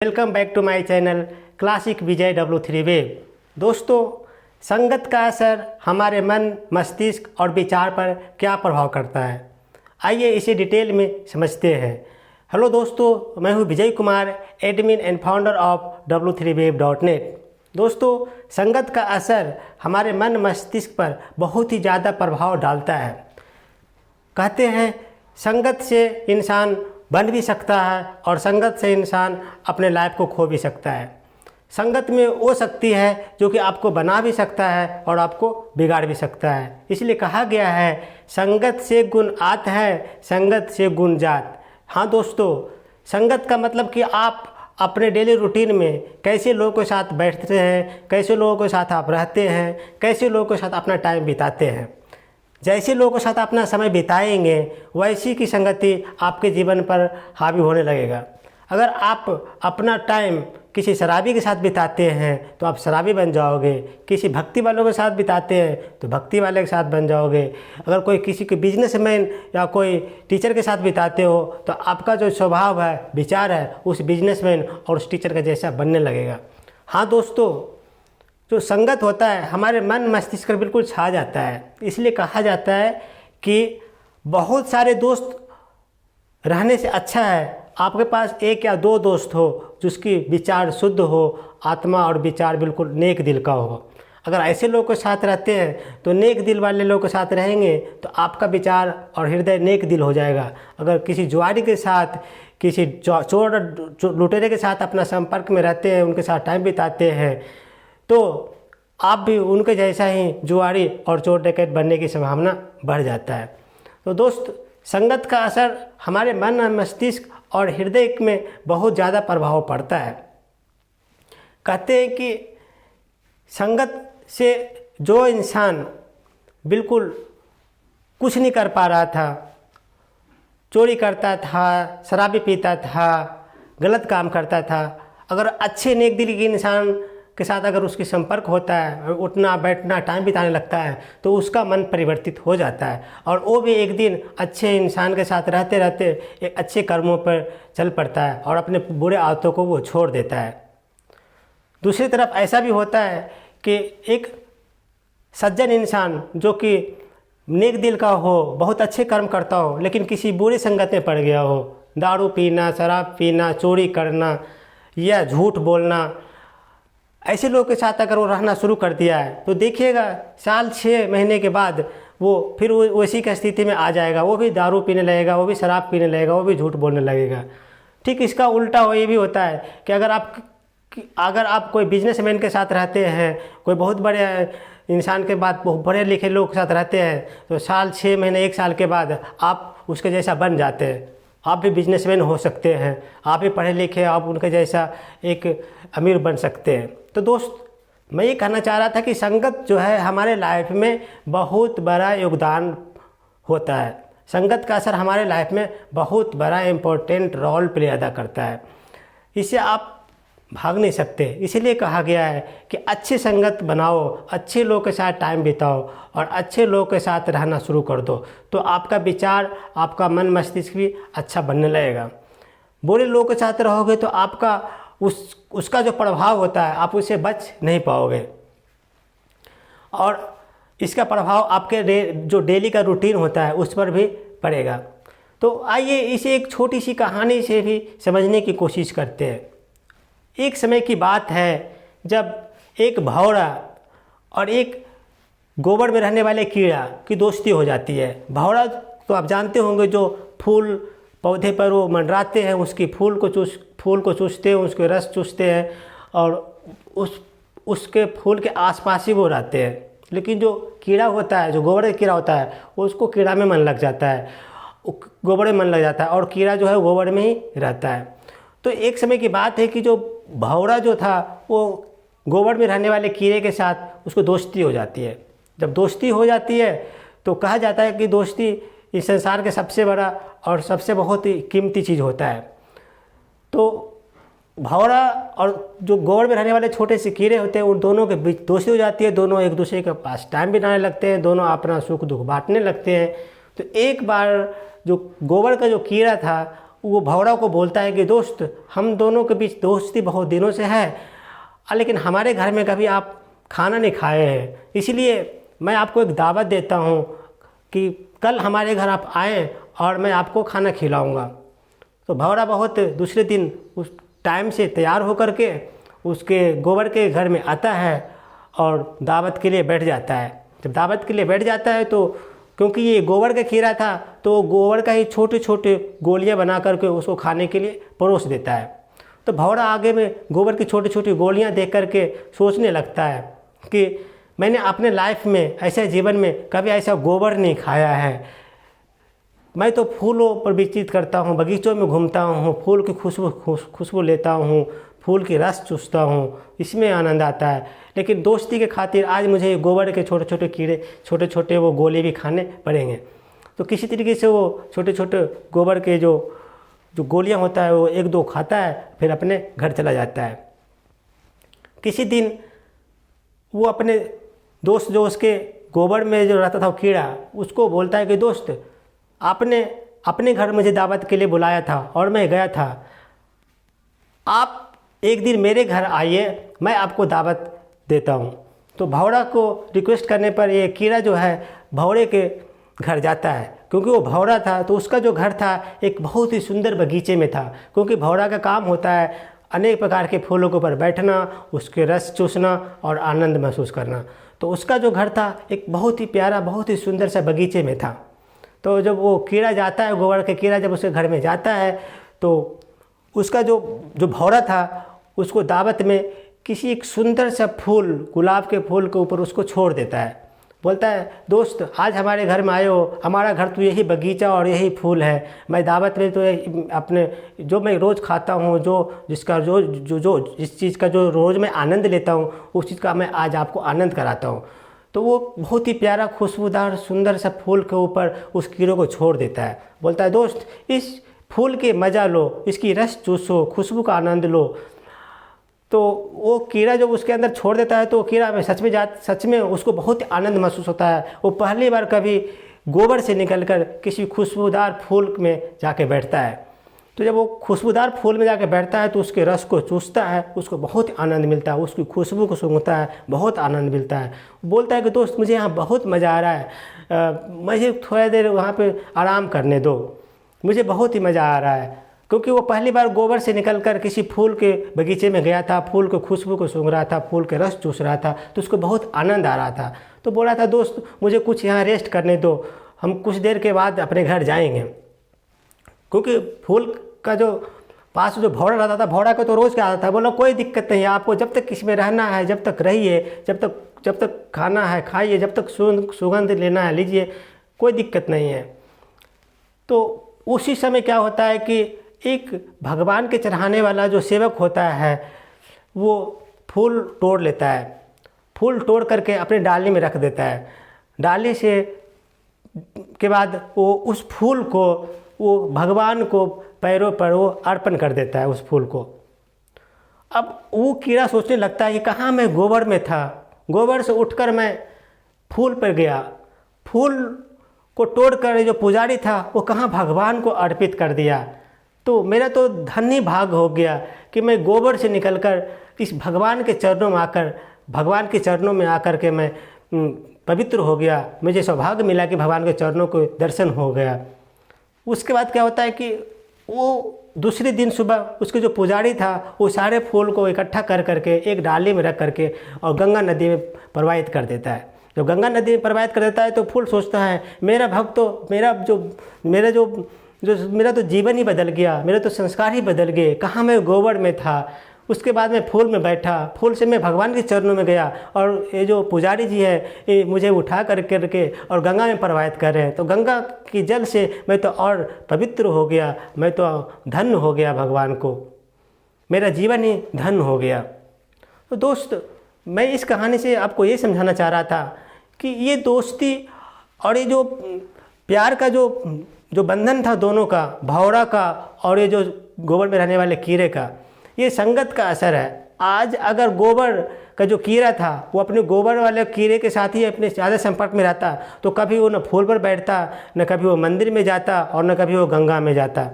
Welcome back to my channel classic Vijay W3 web. दोस्तों, संगत का असर हमारे मन, मस्तिष्क और विचार पर क्या प्रभाव करता है, आइए इसे डिटेल में समझते हैं। हेलो दोस्तों, मैं हूं Vijay Kumar, admin and founder of W3web.net। दोस्तों, संगत का असर हमारे मन मस्तिष्क पर बहुत ही ज़्यादा प्रभाव डालता है। कहते हैं संगत से इंसान बन भी सकता है और संगत से इंसान अपने लाइफ को खो भी सकता है। संगत में वो शक्ति है जो कि आपको बना भी सकता है और आपको बिगाड़ भी सकता है। इसलिए कहा गया है संगत से गुण आत है, संगत से गुण जात। हाँ दोस्तों, संगत का मतलब कि आप अपने डेली रूटीन में कैसे लोगों के साथ बैठते हैं, कैसे लोगों के साथ आप रहते हैं, कैसे लोगों के साथ अपना टाइम बिताते हैं। जैसे लोगों के साथ अपना समय बिताएंगे वैसी की संगति आपके जीवन पर हावी होने लगेगा। अगर आप अपना टाइम किसी शराबी के साथ बिताते हैं तो आप शराबी बन जाओगे, किसी भक्ति वालों के साथ बिताते हैं तो भक्ति वाले के साथ बन जाओगे। अगर कोई किसी के बिजनेसमैन या कोई टीचर के साथ बिताते हो तो आपका जो स्वभाव है, विचार है, उस बिजनेसमैन और उस टीचर का जैसा बनने लगेगा। हाँ दोस्तों, जो संगत होता है हमारे मन मस्तिष्क पर बिल्कुल छा जाता है। इसलिए कहा जाता है कि बहुत सारे दोस्त रहने से अच्छा है आपके पास एक या दो दोस्त हो जिसकी विचार शुद्ध हो, आत्मा और विचार बिल्कुल नेक दिल का हो। अगर ऐसे लोगों के साथ रहते हैं तो नेक दिल वाले लोगों के साथ रहेंगे तो आपका विचार और हृदय नेक दिल हो जाएगा। अगर किसी जुआरी के साथ, किसी चोर लुटेरे के साथ अपना संपर्क में रहते हैं, उनके साथ टाइम बिताते हैं तो आप भी उनके जैसा ही जुआरी और चोर डकैत बनने की संभावना बढ़ जाता है। तो दोस्त, संगत का असर हमारे मन, मस्तिष्क और हृदय में बहुत ज़्यादा प्रभाव पड़ता है। कहते हैं कि संगत से जो इंसान बिल्कुल कुछ नहीं कर पा रहा था, चोरी करता था, शराबी पीता था, गलत काम करता था, अगर अच्छे नेक दिल के इंसान के साथ अगर उसकी संपर्क होता है, उठना बैठना टाइम बिताने लगता है तो उसका मन परिवर्तित हो जाता है और वो भी एक दिन अच्छे इंसान के साथ रहते रहते एक अच्छे कर्मों पर चल पड़ता है और अपने बुरे आदतों को वो छोड़ देता है। दूसरी तरफ ऐसा भी होता है कि एक सज्जन इंसान जो कि नेक दिल का हो, बहुत अच्छे कर्म करता हो, लेकिन किसी बुरी संगत में पड़ गया हो, दारू पीना, शराब पीना, चोरी करना या झूठ बोलना, ऐसे लोगों के साथ अगर वो रहना शुरू कर दिया है तो देखिएगा साल 6 महीने के बाद वो फिर वैसी की स्थिति में आ जाएगा। वो भी दारू पीने लगेगा, वो भी शराब पीने लगेगा, वो भी झूठ बोलने लगेगा। ठीक इसका उल्टा ये भी होता है कि अगर आप कोई बिजनेसमैन के साथ रहते हैं, कोई बहुत बड़े इंसान के बाद बहुत पढ़े लिखे लोग के साथ रहते हैं तो साल 6 महीने 1 साल के बाद आप उसके जैसा बन जाते हैं। आप भी बिजनेसमैन हो सकते हैं, आप भी पढ़े लिखे, आप उनके जैसा एक अमीर बन सकते हैं। तो दोस्त, मैं ये कहना चाह रहा था कि संगत जो है हमारे लाइफ में बहुत बड़ा योगदान होता है। संगत का असर हमारे लाइफ में बहुत बड़ा इम्पोर्टेंट रोल प्ले अदा करता है। इससे आप भाग नहीं सकते। इसीलिए कहा गया है कि अच्छी संगत बनाओ, अच्छे लोगों के साथ टाइम बिताओ और अच्छे लोगों के साथ रहना शुरू कर दो तो आपका विचार, आपका मन मस्तिष्क भी अच्छा बनने लगेगा। बुरे लोगों के साथ रहोगे तो आपका उसका जो प्रभाव होता है आप उससे बच नहीं पाओगे और इसका प्रभाव आपके जो डेली का रूटीन होता है उस पर भी पड़ेगा। तो आइए इसे एक छोटी सी कहानी से भी समझने की कोशिश करते हैं। एक समय की बात है जब एक भौरा और एक गोबर में रहने वाले कीड़ा की दोस्ती हो जाती है। भौरा तो आप जानते होंगे जो फूल पौधे पर वो मंडराते हैं, उसकी फूल को चूसते हैं, उसके रस चूसते हैं और उसके फूल के आसपास ही वो रहते हैं। लेकिन जो कीड़ा होता है, जो गोबर का कीड़ा होता है, उसको कीड़ा में मन लग जाता है, गोबर में मन लग जाता है और कीड़ा जो है गोबर में ही रहता है। तो एक समय की बात है कि जो भौरा जो था वो गोबर में रहने वाले कीड़े के साथ उसको दोस्ती हो जाती है। जब दोस्ती हो जाती है तो कहा जाता है कि दोस्ती इस संसार के सबसे बड़ा और सबसे बहुत ही कीमती चीज़ होता है। तो भौरा और जो गोबर में रहने वाले छोटे से कीड़े होते हैं उन दोनों के बीच दोस्ती हो जाती है। दोनों एक दूसरे के पास टाइम बिताने लगते हैं, दोनों अपना सुख दुख बांटने लगते हैं। तो एक बार जो गोबर का जो कीड़ा था वो भौरा को बोलता है कि दोस्त, हम दोनों के बीच दोस्ती बहुत दिनों से है, लेकिन हमारे घर में कभी आप खाना नहीं खाए हैं, इसलिए मैं आपको एक दावत देता हूँ कि कल हमारे घर आप आएँ और मैं आपको खाना खिलाऊँगा। तो भौरा बहुत दूसरे दिन उस टाइम से तैयार होकर के उसके गोबर के घर में आता है और दावत के लिए बैठ जाता है। जब दावत के लिए बैठ जाता है तो क्योंकि ये गोबर का खीरा था तो गोबर का ही छोटे छोटे गोलियां बना करके उसको खाने के लिए परोस देता है। तो भौरा आगे में गोबर की छोटी छोटी गोलियां देख करके सोचने लगता है कि मैंने अपने लाइफ में ऐसे जीवन में कभी ऐसा गोबर नहीं खाया है। मैं तो फूलों पर विचरित करता हूँ, बगीचों में घूमता हूँ, फूल की खुशबू लेता हूँ, फूल की रस चूसता हूँ, इसमें आनंद आता है, लेकिन दोस्ती के खातिर आज मुझे गोबर के छोटे छोटे कीड़े, छोटे छोटे वो गोले भी खाने पड़ेंगे। तो किसी तरीके से वो छोटे छोटे गोबर के जो गोलियाँ होता है वो एक दो खाता है, फिर अपने घर चला जाता है। किसी दिन वो अपने दोस्त जो उसके गोबर में जो रहता था वो कीड़ा, उसको बोलता है कि दोस्त, आपने अपने घर मुझे दावत के लिए बुलाया था और मैं गया था, आप एक दिन मेरे घर आइए, मैं आपको दावत देता हूँ। तो भौरा को रिक्वेस्ट करने पर ये कीड़ा जो है भौरे के घर जाता है। क्योंकि वो भौरा था तो उसका जो घर था एक बहुत ही सुंदर बगीचे में था, क्योंकि भौरा का काम होता है अनेक प्रकार के फूलों के ऊपर बैठना, उसके रस चूसना और आनंद महसूस करना। तो उसका जो घर था एक बहुत ही प्यारा, बहुत ही सुंदर सा बगीचे में था। तो जब वो कीड़ा जाता है, गोबर का कीड़ा जब उसके घर में जाता है तो उसका जो भौरा था उसको दावत में किसी एक सुंदर सा फूल, गुलाब के फूल के ऊपर उसको छोड़ देता है। बोलता है, दोस्त, आज हमारे घर में आए हो, हमारा घर तो यही बगीचा और यही फूल है, मैं दावत में तो अपने जो मैं रोज़ खाता हूँ, जिस चीज़ का जो रोज़ मैं आनंद लेता हूँ, उस चीज़ का मैं आज आपको आनंद कराता हूँ। तो वो बहुत ही प्यारा, खुशबूदार, सुंदर सा फूल के ऊपर उस कीड़े को छोड़ देता है। बोलता है, दोस्त, इस फूल के मज़ा लो, इसकी रस चूसो, खुशबू का आनंद लो। तो वो कीड़ा जब उसके अंदर छोड़ देता है तो कीड़ा में सच में उसको बहुत आनंद महसूस होता है। वो पहली बार कभी गोबर से निकलकर किसी खुशबूदार फूल में जाके बैठता है। तो जब वो खुशबूदार फूल में जाके बैठता है तो उसके रस को चूसता है, उसको बहुत आनंद मिलता है, उसकी खुशबू को सूंघता है, बहुत आनंद मिलता है। बोलता है कि दोस्त, मुझे यहाँ बहुत मज़ा आ रहा है, मुझे थोड़ा देर वहाँ पे आराम करने दो, मुझे बहुत ही मज़ा आ रहा है। क्योंकि वो पहली बार गोबर से निकलकर किसी फूल के बगीचे में गया था, फूल के खुशबू को सूंघ रहा था, फूल के रस चूस रहा था, तो उसको बहुत आनंद आ रहा था। तो बोला था, दोस्त, मुझे कुछ यहाँ रेस्ट करने दो, हम कुछ देर के बाद अपने घर जाएंगे। क्योंकि फूल का जो पास जो भौरा रहता था, भौरा का तो रोज़ क्या आता था, बोला कोई दिक्कत नहीं है, आपको जब तक इसमें रहना है, जब तक रहिए, जब तक खाना है खाइए, जब तक सुगंध लेना है लीजिए, कोई दिक्कत नहीं है। तो उसी समय क्या होता है कि एक भगवान के चढ़ाने वाला जो सेवक होता है वो फूल तोड़ लेता है, फूल तोड़ करके अपने डाली में रख देता है। डाली से के बाद वो उस फूल को वो भगवान को पैरों पर वो अर्पण कर देता है उस फूल को। अब वो कीड़ा सोचने लगता है कि कहाँ मैं गोबर में था, गोबर से उठकर मैं फूल पर गया, फूल को तोड़कर जो पुजारी था वो कहाँ भगवान को अर्पित कर दिया। तो मेरा तो धन्य भाग हो गया कि मैं गोबर से निकलकर इस भगवान के चरणों में आकर, भगवान के चरणों में आकर के मैं पवित्र हो गया, मुझे सौभाग्य मिला कि भगवान के चरणों को दर्शन हो गया। उसके बाद क्या होता है कि वो दूसरे दिन सुबह उसके जो पुजारी था वो सारे फूल को इकट्ठा कर करके एक डाली में रख करके और गंगा नदी में प्रवाहित कर देता है। जब गंगा नदी में प्रवाहित कर देता है तो फूल सोचता है, मेरा भक्त तो मेरा तो जीवन ही बदल गया, मेरे तो संस्कार ही बदल गए, कहाँ मैं गोबर में था। उसके बाद मैं फूल में बैठा, फूल से मैं भगवान के चरणों में गया और ये जो पुजारी जी है ये मुझे उठा करके और गंगा में प्रवाहित कर रहे हैं। तो गंगा की जल से मैं तो और पवित्र हो गया, मैं तो धन्य हो गया, भगवान को मेरा जीवन ही धन्य हो गया। तो दोस्त, मैं इस कहानी से आपको ये समझाना चाह रहा था कि ये दोस्ती और ये जो प्यार का जो बंधन था दोनों का, भौरा का और ये जो गोबर में रहने वाले कीड़े का, ये संगत का असर है। आज अगर गोबर का जो कीड़ा था वो अपने गोबर वाले कीड़े के साथ ही अपने ज़्यादा संपर्क में रहता तो कभी वो न फूल पर बैठता, न कभी वो मंदिर में जाता और न कभी वो गंगा में जाता।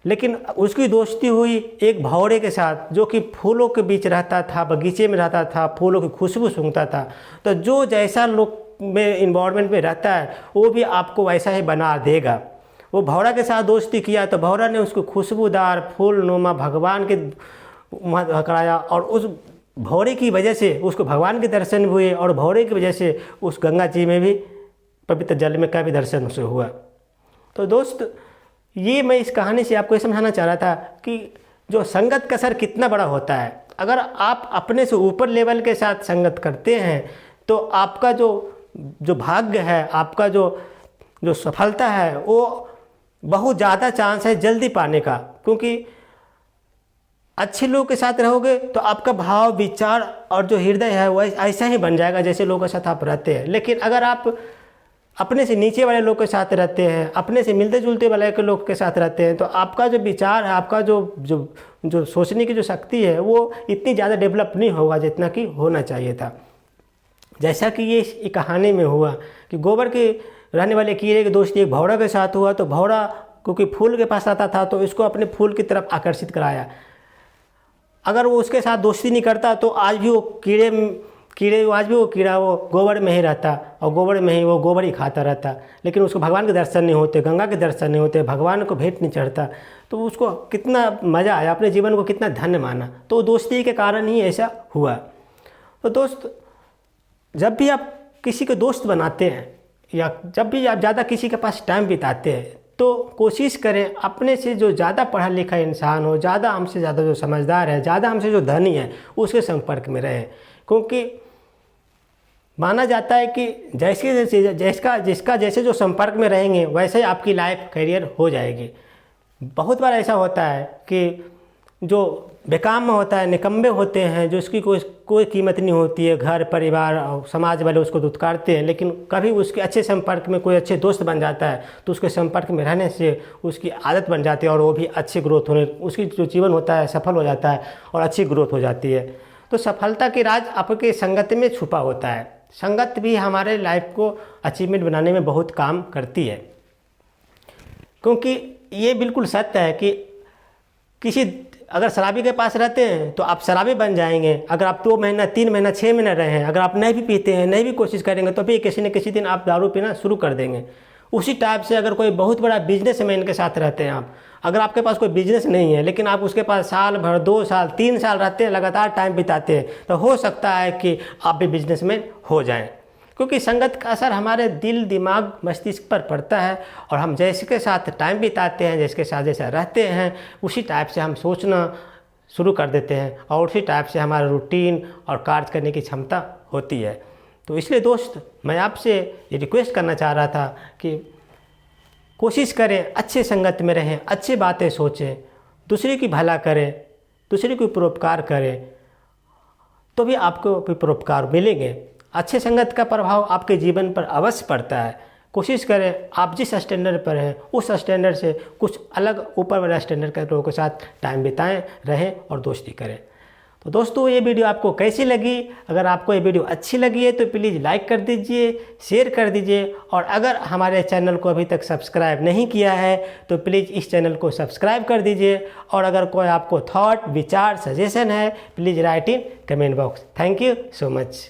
लेकिन उसकी दोस्ती हुई एक भौरे के साथ जो कि फूलों के बीच रहता था, बगीचे में रहता था, फूलों की खुशबू सूंघता था। तो जो जैसा लोग में इन्वायरमेंट में रहता है वो भी आपको वैसा ही बना देगा। वो भौरा के साथ दोस्ती किया तो भौरा ने उसको खुशबूदार फूलनुमा भगवान के कराया, और उस भौरे की वजह से उसको भगवान के दर्शन हुए, और भौरे की वजह से उस गंगा जी में भी पवित्र जल में का भी दर्शन उसे हुआ। तो दोस्त, ये मैं इस कहानी से आपको ये समझाना चाह रहा था कि जो संगत का असर कितना बड़ा होता है। अगर आप अपने से ऊपर लेवल के साथ संगत करते हैं तो आपका जो भाग्य है, आपका जो सफलता है, वो बहुत ज़्यादा चांस है जल्दी पाने का। क्योंकि अच्छे लोगों के साथ रहोगे तो आपका भाव, विचार और जो हृदय है वो ऐसा ही बन जाएगा जैसे लोगों के साथ आप रहते हैं। लेकिन अगर आप अपने से नीचे वाले लोग के साथ रहते हैं, अपने से मिलते जुलते वाले के लोग के साथ रहते हैं, तो आपका जो विचार है, आपका जो सोचने की जो शक्ति है वो इतनी ज़्यादा डेवलप नहीं होगा जितना कि होना चाहिए था। जैसा कि ये इस कहानी में हुआ कि गोबर के रहने वाले कीड़े की दोस्ती एक भौरा के साथ हुआ। तो भौरा क्योंकि फूल के पास आता था तो इसको अपने फूल की तरफ आकर्षित कराया। अगर वो उसके साथ दोस्ती नहीं करता तो आज भी वो कीड़ा वो गोबर में ही रहता, और गोबर में ही वो गोबर ही खाता रहता। लेकिन उसको भगवान के दर्शन नहीं होते, गंगा के दर्शन नहीं होते, भगवान को भेंट नहीं चढ़ता। तो उसको कितना मज़ा आया, अपने जीवन को कितना धन्य माना। तो दोस्ती के कारण ही ऐसा हुआ। तो दोस्त, जब भी आप किसी को दोस्त बनाते हैं या जब भी आप ज़्यादा किसी के पास टाइम बिताते हैं तो कोशिश करें अपने से जो ज़्यादा पढ़ा लिखा इंसान हो, ज़्यादा हमसे ज़्यादा जो समझदार है, ज़्यादा हमसे जो धनी है, उसके संपर्क में रहें। क्योंकि माना जाता है कि जिसका जैसे जो संपर्क में रहेंगे वैसे ही आपकी लाइफ कैरियर हो जाएगी। बहुत बार ऐसा होता है कि जो बेकाम में होता है, निकम्मे होते हैं, जो इसकी कोई कीमत नहीं होती है, घर परिवार और समाज वाले उसको दुत्कारते हैं, लेकिन कभी उसके अच्छे संपर्क में कोई अच्छे दोस्त बन जाता है तो उसके संपर्क में रहने से उसकी आदत बन जाती है और वो भी अच्छी ग्रोथ होने, उसकी जो जीवन होता है सफल हो जाता है और अच्छी ग्रोथ हो जाती है। तो सफलता की राज आपके संगत में छुपा होता है। संगत भी हमारे लाइफ को अचीवमेंट बनाने में बहुत काम करती है। क्योंकि ये बिल्कुल सत्य है कि अगर शराबी के पास रहते हैं तो आप शराबी बन जाएंगे। अगर आप 2 महीना 3 महीना 6 महीना रहे हैं, अगर आप नहीं भी पीते हैं, नहीं भी कोशिश करेंगे तो भी किसी न किसी दिन आप दारू पीना शुरू कर देंगे। उसी टाइप से अगर कोई बहुत बड़ा बिजनेसमैन के साथ रहते हैं आप, अगर आपके पास कोई बिजनेस नहीं है लेकिन आप उसके पास साल भर 2 साल 3 साल रहते हैं, लगातार टाइम बिताते हैं, तो हो सकता है कि आप भी बिजनेसमैन हो जाएं। क्योंकि संगत का असर हमारे दिल, दिमाग, मस्तिष्क पर पड़ता है और हम जैसे के साथ टाइम बिताते हैं, जिसके साथ जैसा रहते हैं, उसी टाइप से हम सोचना शुरू कर देते हैं और उसी टाइप से हमारा रूटीन और कार्य करने की क्षमता होती है। तो इसलिए दोस्त, मैं आपसे ये रिक्वेस्ट करना चाह रहा था कि कोशिश करें अच्छे संगत में रहें, अच्छी बातें सोचें, दूसरे की भला करें, दूसरे को परोपकार करें, तो भी आपको भी परोपकार मिलेंगे। अच्छे संगत का प्रभाव आपके जीवन पर अवश्य पड़ता है। कोशिश करें आप जिस स्टैंडर्ड पर हैं उस स्टैंडर्ड से कुछ अलग ऊपर वाला स्टैंडर्ड के लोगों के साथ टाइम बिताएं, रहें और दोस्ती करें। तो दोस्तों, ये वीडियो आपको कैसी लगी? अगर आपको ये वीडियो अच्छी लगी है तो प्लीज़ लाइक कर दीजिए, शेयर कर दीजिए, और अगर हमारे चैनल को अभी तक सब्सक्राइब नहीं किया है तो प्लीज़ इस चैनल को सब्सक्राइब कर दीजिए। और अगर कोई आपको थॉट, विचार, सजेशन है, please write in comment box. Thank you so much.